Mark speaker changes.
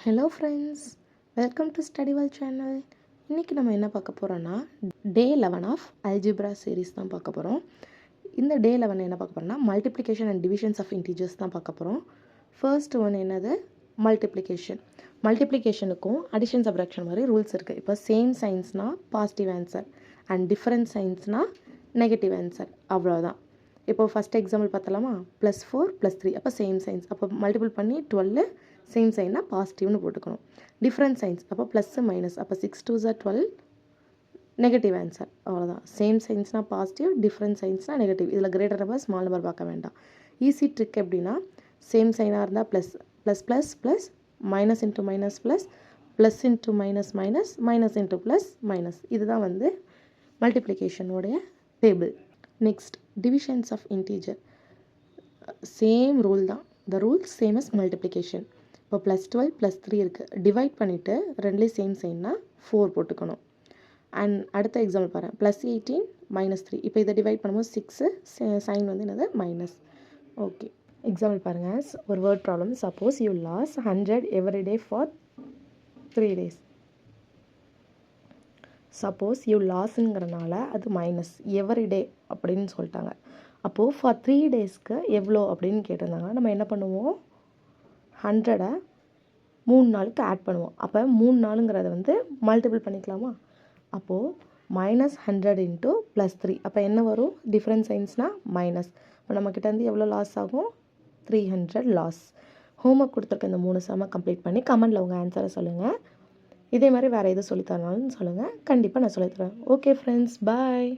Speaker 1: Hello friends, welcome to study well channel. இன்றைக்கி நம்ம என்ன பார்க்க போகிறோன்னா டே 11 ஆஃப் அல்ஜிப்ரா சீரீஸ் தான் பார்க்க போகிறோம். இந்த டே 11 என்ன பார்க்க போகிறோம்னா multiplication and divisions of integers தான் பார்க்க போகிறோம். ஃபர்ஸ்ட் ஒன் என்னது, மல்டிப்ளிகேஷன். மல்டிப்ளிகேஷனுக்கும் அடிஷன் சப்ராக்ஷன் மாதிரி ரூல்ஸ் இருக்குது. இப்போ சேம் சைன்ஸ்னால் பாசிட்டிவ் ஆன்சர் அண்ட் டிஃப்ரெண்ட் சைன்ஸ்னால் நெகட்டிவ் ஆன்சர், அவ்வளோதான். இப்போ ஃபஸ்ட் எக்ஸாம்பிள் பார்த்தலாமா, +4 +3 அப்போ சேம் சைன்ஸ், அப்போ மல்டிபிள் பண்ணி 12 சேம் சைன்னா பாசிட்டிவ்னு போட்டுக்கணும். டிஃப்ரெண்ட் சைன்ஸ் அப்போ ப்ளஸ் மைனஸ், அப்போ 6 2s 12 நெகட்டிவ் ஆன்சர், அவ்வளோதான். சேம் சைன்ஸ்னால் பாசிட்டிவ், டிஃப்ரெண்ட் சைன்ஸ்னால் நெகட்டிவ். இதில் கிரேட்டர் நம்பர் ஸ்மால் நம்பர் பார்க்க வேண்டாம். ஈஸி ட்ரிக் எப்படின்னா, சேம் சைனாக இருந்தால் plus plus plus plus minus into minus plus plus into minus minus minus into plus minus, இதுதான் வந்து மல்டிப்ளிகேஷனுடைய table. Next divisions of integer. Same rule தான், the rule same as multiplication. இப்போ +12 +3 இருக்குது, divide பண்ணிவிட்டு ரெண்டுலேயும் சேம் சைன்னா 4 போட்டுக்கணும். அண்ட் அடுத்த எக்ஸாம்பிள் பாருங்கள், +18 -3. இப்போ இதை டிவைட் பண்ணும்போது 6, சைன் வந்து என்னது மைனஸ். ஓகே, எக்ஸாம்பிள் பாருங்கள். ஒரு word problem. Suppose you loss 100 every day for 3 days. Suppose you லாஸுங்கிறனால அது மைனஸ், எவ்ரி டே அப்படின்னு சொல்லிட்டாங்க. அப்போது ஃபார் 3 daysக்கு எவ்வளோ அப்படின்னு கேட்டிருந்தாங்க. நம்ம என்ன பண்ணுவோம், 100 3 நாளுக்கு ஆட் பண்ணுவோம். அப்போ 3 நாளுங்கிறத வந்து மல்டிபிள் பண்ணிக்கலாமா. அப்போது -100 இன்ட்டு +3, அப்போ என்ன வரும், டிஃப்ரெண்ட் சைன்ஸ்னால் மைனஸ். இப்போ நம்மக்கிட்ட வந்து எவ்வளோ லாஸ் ஆகும், 300 லாஸ். ஹோம்ஒர்க் கொடுத்துருக்க இந்த 3 சம்மை கம்ப்ளீட் பண்ணி கமெண்டில் உங்கள் ஆன்சரை சொல்லுங்கள். இதே மாதிரி வேறு எதுவும் சொல்லித்தரனாலும் சொல்லுங்கள், கண்டிப்பாக நான் சொல்லித்தரேன். ஓகே ஃப்ரெண்ட்ஸ், பாய்.